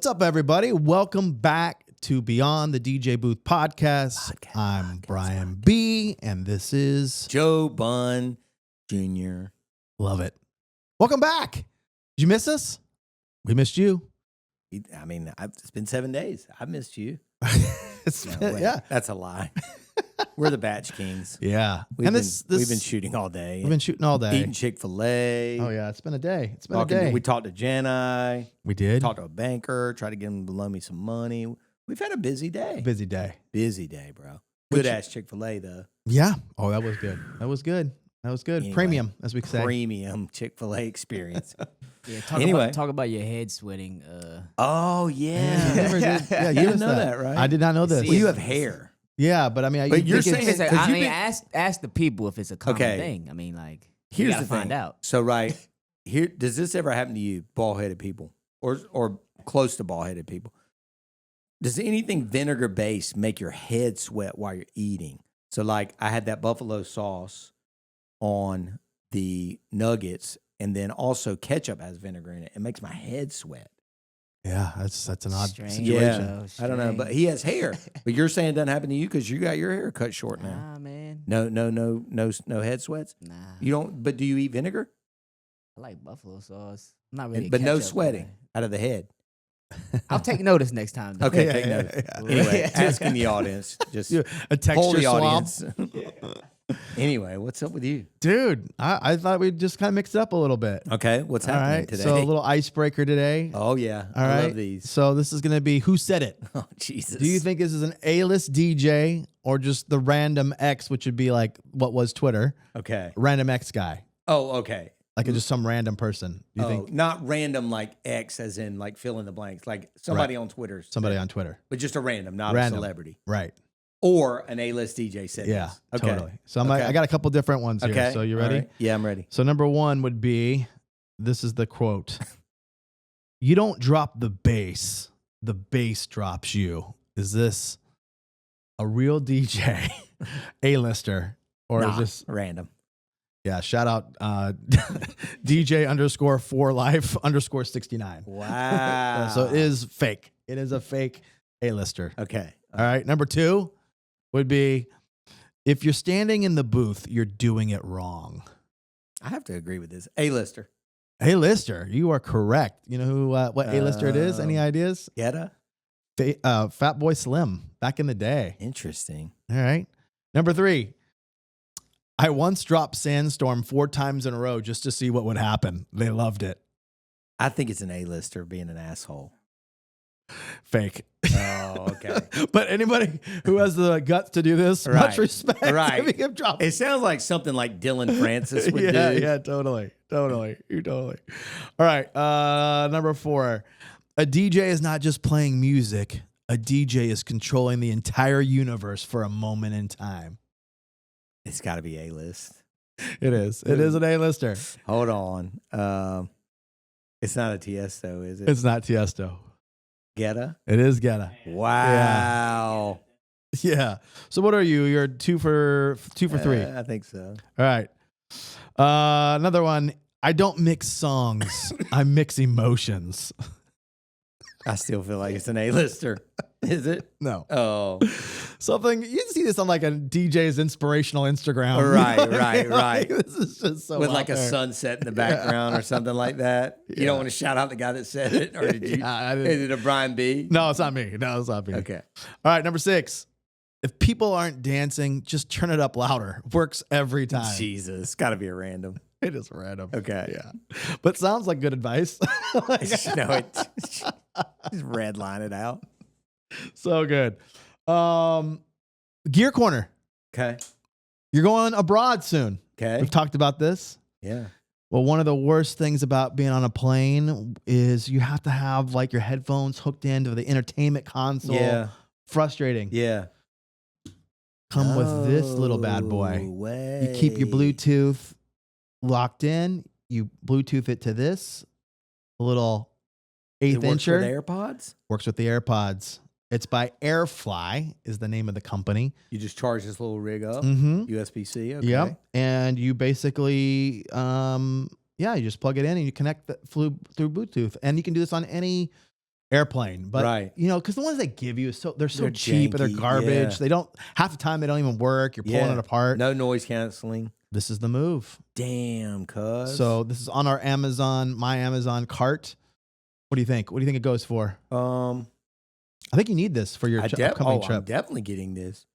What's up, everybody? Welcome back to Beyond the DJ Booth podcast. I'm Brian B, and this is Joe Bunn Jr. Love it. Welcome back. Did you miss us? We missed you. I mean, it's been 7 days. I missed you. Yeah. That's a lie. We're the Batch Kings. Yeah. We've been shooting all day. We've been shooting all day. Eating Chick-fil-A. Oh, yeah. It's been a day. It's been a day. We talked to Jedi. We did. Talked to a banker. Tried to get him to loan me some money. We've had a busy day. Busy day. Busy day, bro. Good-ass Chick-fil-A, though. Yeah. Oh, that was good. That was good. That was good. Anyway, Premium, as we say. Premium Chick-fil-A experience. Yeah, talk about your head sweating. Oh, yeah. Yeah, you didn't know that, right? I did not know this. Well, you have hair. Yeah, but I mean, But you're think saying it's- ask the people if it's a common Okay. thing. I mean, like, Here's you gotta the thing. find out. So, right here, does this ever happen to you, bald-headed people, or close to bald-headed people? Does anything vinegar-based make your head sweat while you're eating? So, like, I had that buffalo sauce on the nuggets, and then also ketchup has vinegar in it. It makes my head sweat. Yeah, that's an odd Strange. situation. I don't know, but he has hair. But you're saying it doesn't happen to you because you got your hair cut short now. Nah, man. No head sweats. Nah. You don't. But do you eat vinegar? I like buffalo sauce. I'm not really. a But no ketchup sweating guy. out of the head. I'll take notice next time. Though. Okay, Yeah, take yeah, notice. yeah. Anyway, asking the audience, just A poll texture the swab. audience. Anyway, what's up with you? Dude, I thought we'd just kind of mix it up a little bit. Okay, what's All happening right, today? so a little icebreaker today. Oh yeah, All I right, love these. so this is going to be Who Said It? Oh Jesus. Do you think this is an A-list DJ or just the random X, which would be like what was Twitter, Okay. random X guy, Oh, okay. like just some random person? Do you Oh, think not random like X, as in like fill in the blanks, like somebody on Twitter, somebody on Twitter? but just a random, not Random. a celebrity, Right. or an A-list DJ said Yeah. this. Okay. Totally. So Okay. I got a couple different ones here. Okay. So you All ready? right. Yeah, I'm ready. So number one would be, this is the quote: "You don't drop the bass, the bass drops you." Is this a real DJ, A-lister, or Nah, is this? random? Yeah. Shout out DJ _ for life _ 69. Wow. So it is fake. It is a fake A-lister. Okay. All right. Number two would be, if you're standing in the booth, you're doing it wrong. I have to agree with this. A-lister. A-lister, you are correct. You know who? What A-lister it is? Any ideas? Yetta? Fat Boy Slim, back in the day. Interesting. All right. Number three, I once dropped Sandstorm 4 times in a row just to see what would happen. They loved it. I think it's an A-lister being an asshole. Fake. Oh, okay. But anybody who has the guts to do this, much Right. respect. Right. Giving him drops. It sounds like something like Dylan Francis would yeah, do. yeah, totally. You totally. All right. Number 4. A DJ is not just playing music. A DJ is controlling the entire universe for a moment in time. It's got to be A-list. It is. It is an A-lister. Hold on. It's not a Tiesto, is it? It's not Tiesto. Guetta? It is Guetta. Wow. Yeah. So what are you? You're 2 for 3. I think so. All right. Another one. I don't mix songs. I mix emotions. I still feel like it's an A-lister. Is it? No. Oh. Something you see this on like a DJ's inspirational Instagram. Right, You know what I mean? right. Like, this is just so With out like a there. sunset in the background or something like that. You Yeah. don't want to shout out the guy that said it? Or did you? Yeah, I didn't- Is it a Brian B? No, it's not me. No, it's not me. Okay. All right, number 6. If people aren't dancing, just turn it up louder. Works every time. Jesus. Got to be a random. It is random. Okay. Yeah. But sounds like good advice. Like, No, it just redline it out. so good. Gear Corner. Okay. You're going abroad soon. Okay. We've talked about this. Yeah. Well, one of the worst things about being on a plane is you have to have like your headphones hooked into the entertainment console. Yeah. Frustrating. Yeah. Come with this little bad boy. No way. You keep your Bluetooth locked in. You Bluetooth it to this little It eighth works incher. with AirPods? Works with the AirPods. It's by Airfly is the name of the company. You just charge this little rig up. Mm-hmm. USB-C. Okay. Yep. And you basically, you just plug it in and you connect through Bluetooth. And you can do this on any airplane. But Right. you know, because the ones they give you they're so They're cheap and they're janky, garbage. yeah. They don't half the time they don't even work. You're pulling it apart. No noise canceling. This is the move. Damn, cuz. So this is on our my Amazon cart. What do you think? What do you think it goes for? I think you need this for your upcoming trip. I'm definitely getting this.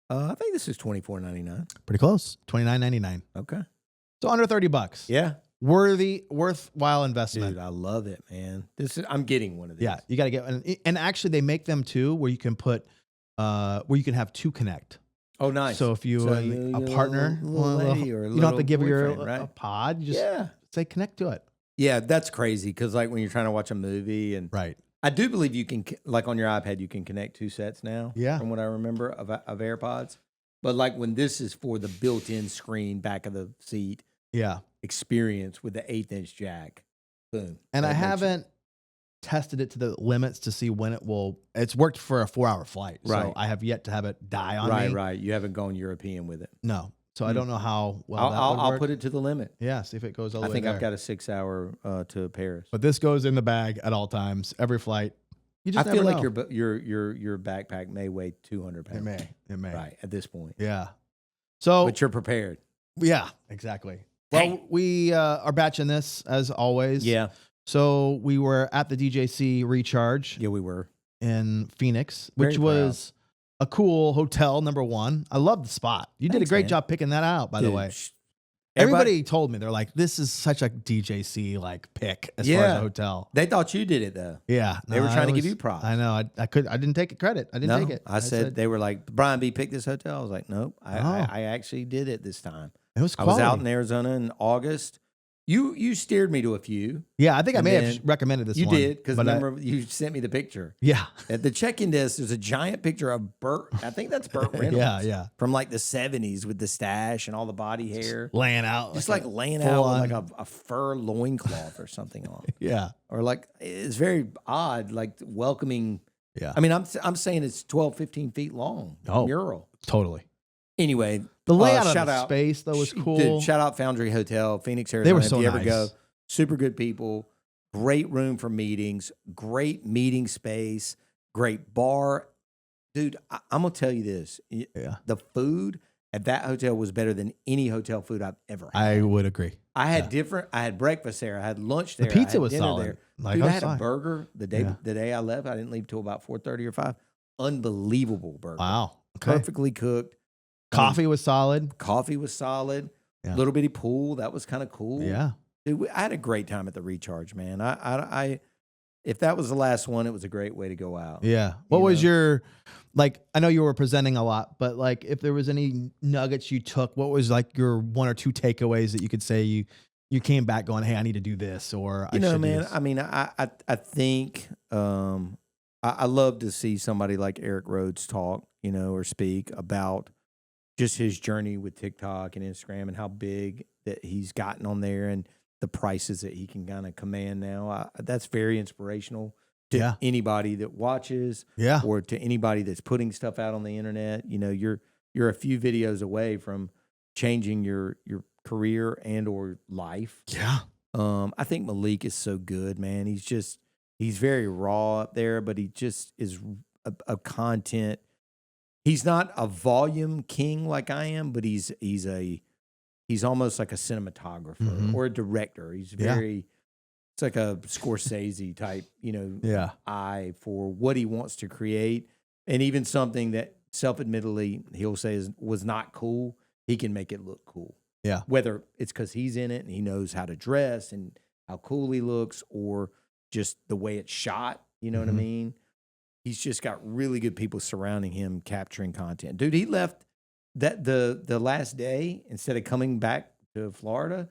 I think this is $24.99. Pretty close. $29.99. Okay. So under $30. Yeah. Worthwhile investment. Dude, I love it, man. I'm getting one of these. Yeah, you got to get and actually they make them too where you can put where you can have two connect. Oh, nice. So if you a partner, little lady or a you don't have to give her boyfriend, a pod. You just say connect to it. Yeah, that's crazy because like when you're trying to watch a movie and Right. I do believe you can like on your iPad you can connect 2 sets now. Yeah. From what I remember of AirPods, but like when this is for the built-in screen back of the seat. Yeah. Experience with the 1/8-inch jack. Boom. And I haven't tested it to the limits to see when it will. It's worked for a 4-hour flight. Right. So I have yet to have it die on me. Right. You haven't gone European with it. No. So I don't know how well I'll put it to the limit. Yeah, see if it goes all the way I think there. I've got a 6-hour to Paris. But this goes in the bag at all times, every flight. You just I feel never like know. your backpack may weigh 200 pounds. It may. Right, at this point. Yeah. So But you're prepared. yeah, exactly. Well, we are batching this as always. Yeah. So we were at the DJC Recharge Yeah, we were. in Phoenix, Very which was a cool hotel, number one. I love the spot. You did a Thanks, great man. job picking that out, by the Dude, way. Everybody told me, they're like, this is such a DJC like pick as far as a hotel. They thought you did it though. Yeah. They were trying to give you props. I know. I didn't take credit. I didn't take it. I said they were like, Brian B picked this hotel. I was like, nope. I actually did it this time. It was I quality. was out in Arizona in August. You steered me to a few. Yeah, I think I And may have then recommended this You one. did, because but remember you sent me the picture. Yeah. At the check-in desk, there's a giant picture of Burt. I think that's Burt Reynolds. Yeah. From like the 70s with the stash and all the body hair. Laying out. Just like laying full out on. with like a fur loincloth or something on. Yeah. Or like, it's very odd, like welcoming. Yeah. I mean, I'm saying it's 12, 15 feet long. Oh. Mural. Totally. Anyway. The layout of shout the out, space, though, was cool. Dude, shout out Foundry Hotel, Phoenix, Arizona. They were so if you ever nice. go, super good people, great room for meetings, great meeting space, great bar. Dude, I'm going to tell you this. Yeah. The food at that hotel was better than any hotel food I've ever had. I would agree. I had breakfast there. I had lunch there. The pizza I had was dinner solid. there. Like, Dude, I I was had a fine. burger the day I left. I didn't leave till about 4:30 or 5. Unbelievable burger. Wow. Okay. Perfectly cooked. Coffee was solid. Coffee was solid. Yeah. Little bitty pool. That was kind of cool. Yeah. Dude, I had a great time at the Recharge, man. I if that was the last one, it was a great way to go out. Yeah. What You was know? your, like, I know you were presenting a lot, but like if there was any nuggets you took, what was like your 1 or 2 takeaways that you could say you came back going, hey, I need to do this, or You know, man, this? I mean, I think I love to see somebody like Eric Rhodes talk, you know, or speak about just his journey with TikTok and Instagram and how big that he's gotten on there and the prices that he can kind of command now. That's very inspirational to anybody that watches or to anybody that's putting stuff out on the internet. You know, you're a few videos away from changing your career and or life. Yeah. I think Malik is so good, man. He's very raw up there, but he just is a content. He's not a volume king like I am, but he's almost like a cinematographer or a director. He's very, it's like a Scorsese type, you know, eye for what he wants to create. And even something that self-admittedly he'll say was not cool, he can make it look cool. Yeah. Whether it's because he's in it and he knows how to dress and how cool he looks, or just the way it's shot, you know what I mean? He's just got really good people surrounding him capturing content. Dude, he left that the last day, instead of coming back to Florida,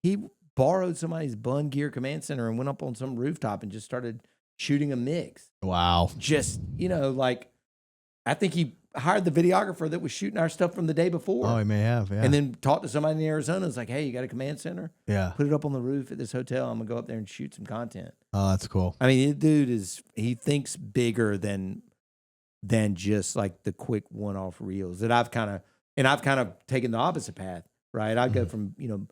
he borrowed somebody's Bunn Gear Command Center and went up on some rooftop and just started shooting a mix. Wow. Just, you know, like, I think he hired the videographer that was shooting our stuff from the day before. Oh, he may have. Yeah. And then talked to somebody in Arizona. It's like, hey, you got a command center? Yeah. Put it up on the roof at this hotel. I'm going to go up there and shoot some content. Oh, that's cool. I mean, the dude he thinks bigger than just like the quick one-off reels that I've kind of taken the opposite path, right? I go from, you know,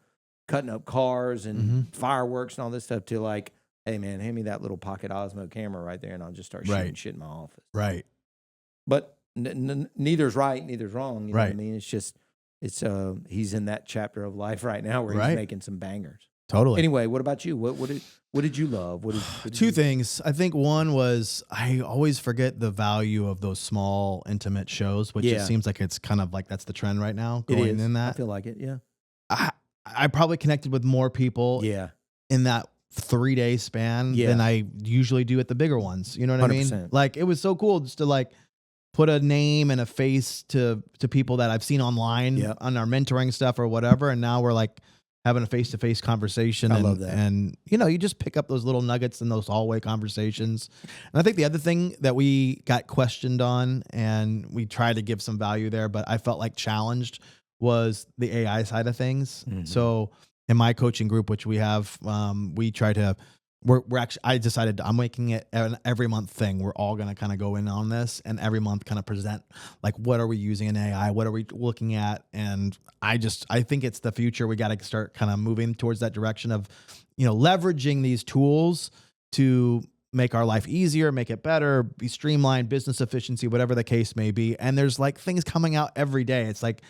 cutting up cars and fireworks and all this stuff to like, hey man, hand me that little pocket Osmo camera right there, and I'll just start shooting shit in my office. Right. But neither's right, neither's wrong. You know what I Right. mean? It's just he's in that chapter of life right now where he's making some bangers. Totally. Anyway, what about you? What did you love? What did Two you... things. I think one was I always forget the value of those small, intimate shows, which it seems like it's kind of like that's the trend right now. Going in that, I feel like it. Yeah. I probably connected with more people. In that 3-day span than I usually do at the bigger ones. You know what 100%. I mean? Like it was so cool just to like put a name and a face to people that I've seen online on our mentoring stuff or whatever, and now we're like having a face-to-face conversation. I love that. And, you know, you just pick up those little nuggets in those hallway conversations. And I think the other thing that we got questioned on, and we tried to give some value there, but I felt like challenged, was the AI side of things. Mm-hmm. So in my coaching group, which we have, we try to, we're actually, I decided I'm making it an every month thing. We're all going to kind of go in on this and every month kind of present, like, what are we using in AI? What are we looking at? And I think it's the future. We got to start kind of moving towards that direction of, you know, leveraging these tools to make our life easier, make it better, be streamlined, business efficiency, whatever the case may be. And there's like things coming out every day. It's like,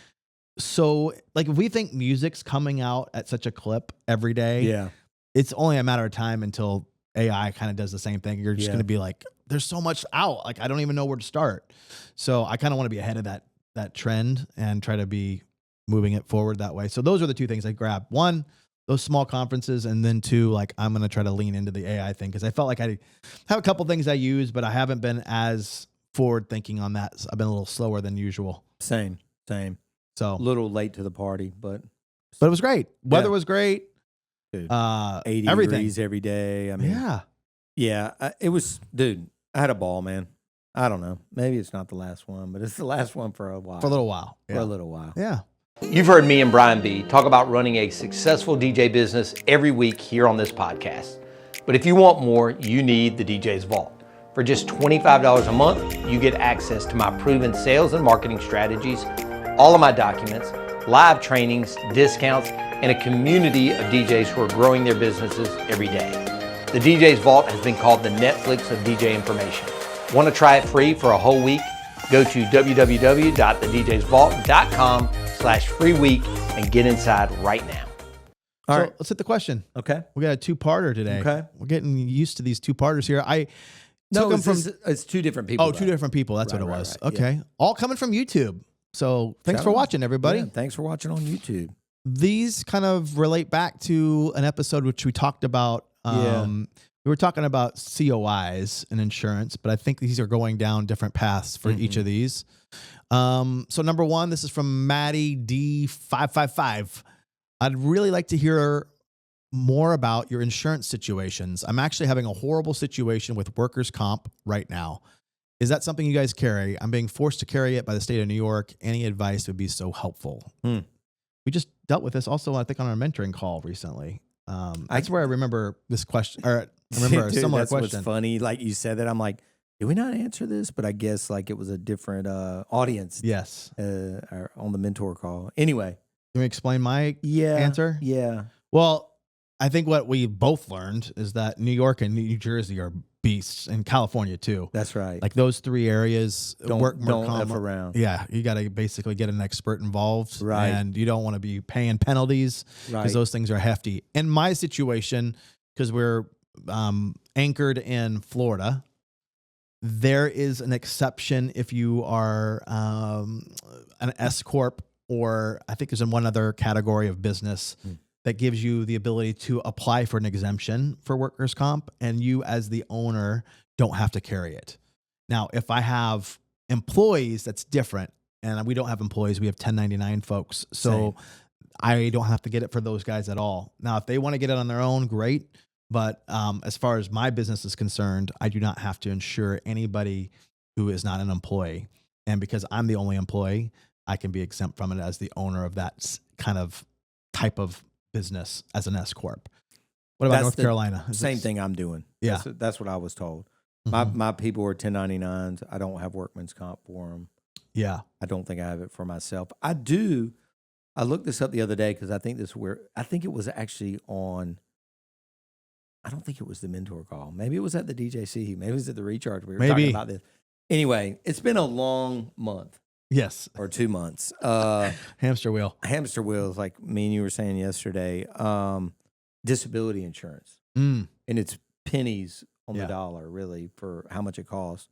so like if we think music's coming out at such a clip every day, it's only a matter of time until AI kind of does the same thing. You're just going to be like, there's so much out. Like, I don't even know where to start. So I kind of want to be ahead of that trend and try to be moving it forward that way. So those are the two things I grabbed. One, those small conferences. And then two, like, I'm going to try to lean into the AI thing. Cause I felt like I have a couple things I use, but I haven't been as forward thinking on that. So I've been a little slower than usual. Same. So a little late to the party, but it was great. Weather was great. Dude, 80 everything. degrees every day. I mean, it was, dude, I had a ball, man. I don't know. Maybe it's not the last one, but it's the last one for a while. For a little while. For a little while. Yeah. You've heard me and Brian B talk about running a successful DJ business every week here on this podcast. But if you want more, you need the DJ's Vault. For just $25 a month, you get access to my proven sales and marketing strategies, all of my documents, live trainings, discounts, and a community of DJs who are growing their businesses every day. The DJ's Vault has been called the Netflix of DJ information. Want to try it free for a whole week? Go to www.thedjsvault.com/free week and get inside right now. All right, let's hit the question. Okay. We got a two-parter today. Okay. We're getting used to these two-parters here. It's two different people. Oh, two different people. That's what it was. Right. Okay. Yeah. All coming from YouTube. So thanks for watching, everybody. Yeah, thanks for watching on YouTube. These kind of relate back to an episode which we talked about. We were talking about COIs and insurance, but I think these are going down different paths for each of these. So number one, this is from Maddie D555. I'd really like to hear more about your insurance situations. I'm actually having a horrible situation with workers' comp right now. Is that something you guys carry? I'm being forced to carry it by the state of New York. Any advice would be so helpful. We just dealt with this also, I think, on our mentoring call recently. That's where I remember this question, or I remember a similar question. That's what's funny. Like you said that, I'm like, did we not answer this? But I guess like it was a different audience. Yes. On the mentor call. Anyway. Can we explain my answer? Yeah. Well, I think what we both learned is that New York and New Jersey are beasts, and California too. That's right. Like those three areas don't F around. Yeah, you got to basically get an expert involved, right? And you don't want to be paying penalties because those things are hefty. In my situation, because we're anchored in Florida, there is an exception if you are an S corp, or I think there's in one other category of business. That gives you the ability to apply for an exemption for workers' comp, and you as the owner don't have to carry it. Now, if I have employees, that's different. And we don't have employees. We have 1099 folks. So I don't have to get it for those guys at all. Now, if they want to get it on their own, great. But as far as my business is concerned, I do not have to insure anybody who is not an employee. And because I'm the only employee, I can be exempt from it as the owner of that kind of type of business as an S corp. What about North Carolina? Same thing I'm doing. Yeah, that's what I was told. My people are 1099s. I don't have workman's comp for them. Yeah, I don't think I have it for myself. I do. I looked this up the other day because I think it was actually on I don't think it was the mentor call. Maybe it was at the DJC. Maybe it was at the recharge. We were Maybe. talking about this. Anyway, it's been a long month Yes. or 2 months. Hamster wheel. Hamster wheels, like me and you were saying yesterday. Disability insurance, Mm. and it's pennies on Yeah. the dollar, really, for how much it costs.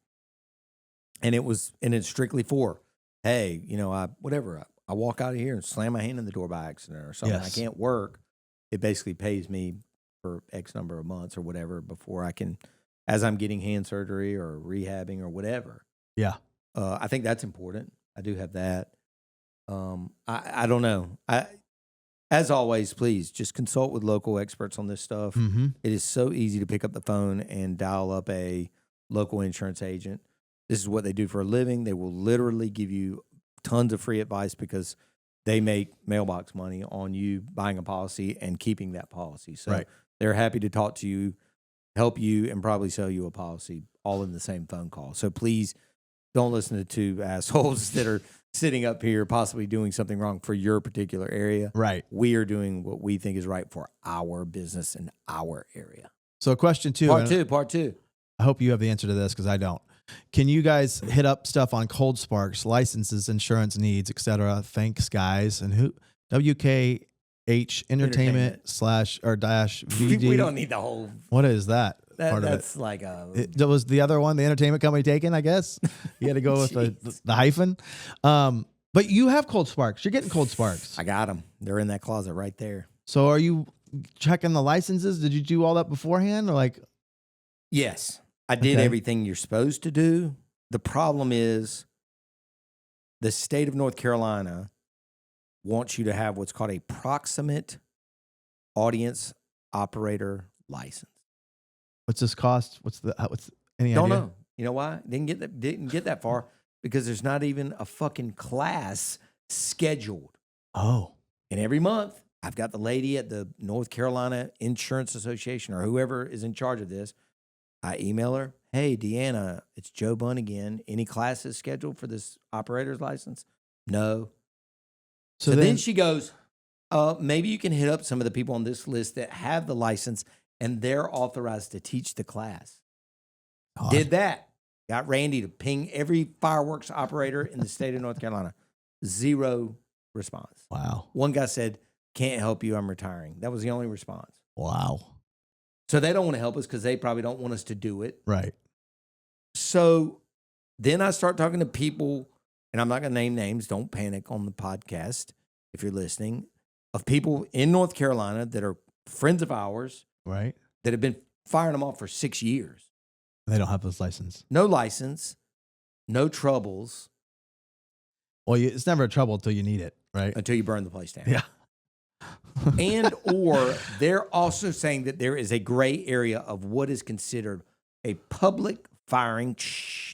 And it's strictly for, hey, I walk out of here and slam my hand in the door by accident or something. Yes. I can't work. It basically pays me for X number of months or whatever before I can, as I'm getting hand surgery or rehabbing or whatever. Yeah. I think that's important. I do have that. I don't know. As always, please just consult with local experts on this stuff. Mm-hmm. It is so easy to pick up the phone and dial up a local insurance agent. This is what they do for a living. They will literally give you tons of free advice because they make mailbox money on you buying a policy and keeping that policy. So Right. they're happy to talk to you, help you, and probably sell you a policy all in the same phone call. So please don't listen to two assholes that are sitting up here possibly doing something wrong for your particular area. Right. We are doing what we think is right for our business and our area. So question 2. Part two. I hope you have the answer to this because I don't. Can you guys hit up stuff on Cold Sparks, licenses, insurance needs, etc.? Thanks, guys. And who? WKH Entertainment /VD. We don't need the whole. What is that? Part That's of it. like a. That was the other one, the entertainment company taken, I guess. You had to go with the hyphen. But you have Cold Sparks. You're getting Cold Sparks. I got them. They're in that closet right there. So are you checking the licenses? Did you do all that beforehand or like? Yes, I did Okay. everything you're supposed to do. The problem is the state of North Carolina wants you to have what's called a proximate audience operator license. What's this cost? What's any Don't idea? know. You know why? Didn't get that far because there's not even a fucking class scheduled. Oh, And every month, I've got the lady at the North Carolina Insurance Association or whoever is in charge of this. I email her, hey, Deanna, it's Joe Bunn again. Any classes scheduled for this operator's license? No. So then she goes, maybe you can hit up some of the people on this list that have the license and they're authorized to teach the class. God. Did that. Got Randy to ping every fireworks operator in the state of North Carolina. 0 response. Wow. One guy said, can't help you, I'm retiring. That was the only response. Wow. So they don't want to help us because they probably don't want us to do it. Right. So then I start talking to people, and I'm not going to name names. Don't panic on the podcast if you're listening, of people in North Carolina that are friends of ours Right. that have been firing them off for 6 years. They don't have this license. No license, no troubles Well, it's never a trouble until you need it, right? until you burn the place down. Yeah. And or they're also saying that there is a gray area of what is considered a public firing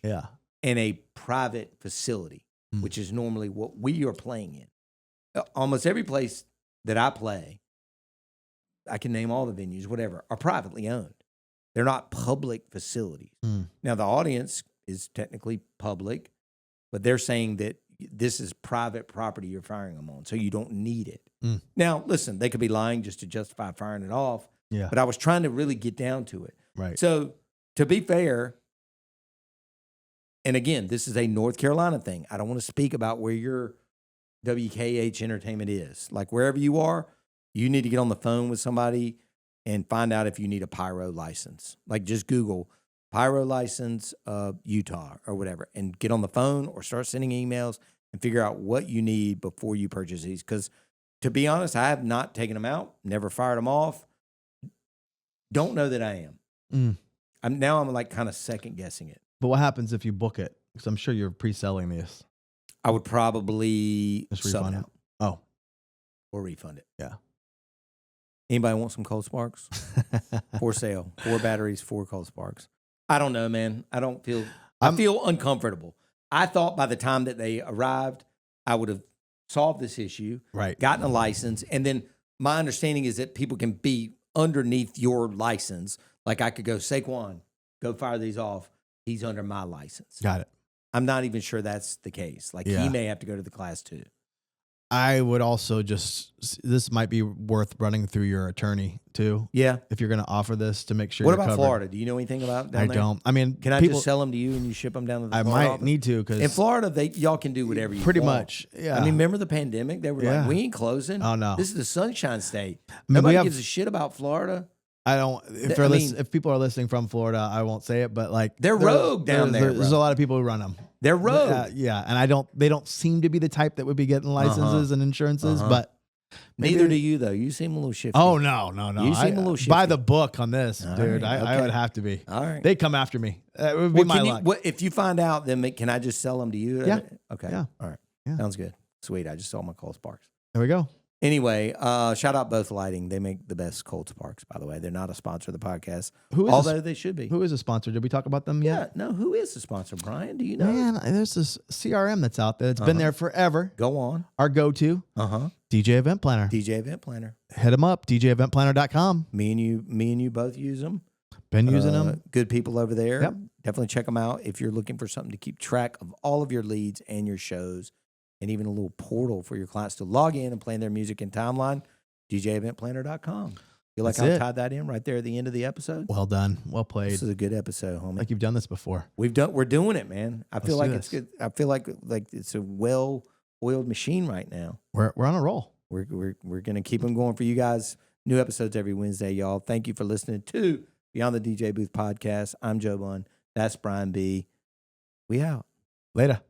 Yeah. and a private facility, Mm. which is normally what we are playing in. Almost every place that I play, I can name all the venues, whatever, are privately owned. They're not public facilities. Mm. Now, the audience is technically public, but they're saying that this is private property you're firing them on, so you don't need it. Mm. Now, listen, they could be lying just to justify firing it off, Yeah. but I was trying to really get down to it. Right. So, to be fair, and again, this is a North Carolina thing. I don't want to speak about where your WKH Entertainment is. Like, wherever you are, you need to get on the phone with somebody and find out if you need a pyro license. Like, just Google pyro license Utah or whatever and get on the phone or start sending emails and figure out what you need before you purchase these. Because to be honest, I have not taken them out, never fired them off. Don't know that I am. Mm. I'm like kind of second guessing it. But what happens if you book it? Because I'm sure you're pre-selling this. I would probably Just sub refund it it? out Oh. or refund it. Yeah. Anybody want some Cold Sparks? For sale. 4 batteries, 4 Cold Sparks. I don't know, man. I feel uncomfortable. I thought by the time that they arrived, I would have solved this issue, Right. gotten a license, and then my understanding is that people can be underneath your license. Like I could go, Saquon, go fire these off. He's under my license. Got it. I'm not even sure that's the case. Like Yeah. he may have to go to the class too. I would also this might be worth running through your attorney too. Yeah. If you're going to offer this to make sure. What you're about covered. Florida? Do you know anything about down I there? don't. I mean, Can I just sell them to you and you ship them down to the I Florida might office? need to because In Florida, y'all can do whatever you pretty want. much. Yeah. I mean, remember the pandemic? They were Yeah. like, we ain't closing. Oh, no. This is the Sunshine State. we Nobody have- gives a shit about Florida. I don't. If if people are listening from Florida, I won't say it, but like They're rogue down there, There's bro. a lot of people who run them. They're rogue. Yeah, and they don't seem to be the type that would be getting licenses and insurances, but Neither do you, though. You seem a little shifty. oh no. You seem a little shifty. By the book on this, All dude. right, I okay. would have to be. All right. They come after me. It would be my luck. If you find out, then can I just sell them to you? Yeah. Okay. Yeah. All right. Yeah. Sounds good. Sweet. I just saw my Cold Sparks. There we go. Anyway, shout out Both Lighting. They make the best Cold Sparks, by the way. They're not a sponsor of the podcast, Who is although they should be. Who is a sponsor? Did we talk about them Yeah. yet? No, who is the sponsor, Brian? Do you know? Man, there's this CRM that's out there. It's been there forever. Go on. Our go-to DJ Event Planner. DJ Event Planner. Hit them up. DJEventPlanner.com. Me and you both use them. Been using them. Good people over there. Yep. Definitely check them out if you're looking for something to keep track of all of your leads and your shows, and even a little portal for your clients to log in and plan their music and timeline. DJEventPlanner.com. Feel like That's I it. tied that in right there at the end of the episode. Well done. Well played. This is a good episode, homie. Like you've done this before. We're doing it, man. I feel Let's like do it's this. good. I feel like it's a well-oiled machine right now. We're on a roll. We're gonna keep them going for you guys. New episodes every Wednesday, y'all. Thank you for listening to Beyond the DJ Booth podcast. I'm Joe Bunn. That's Brian B. We out. Later.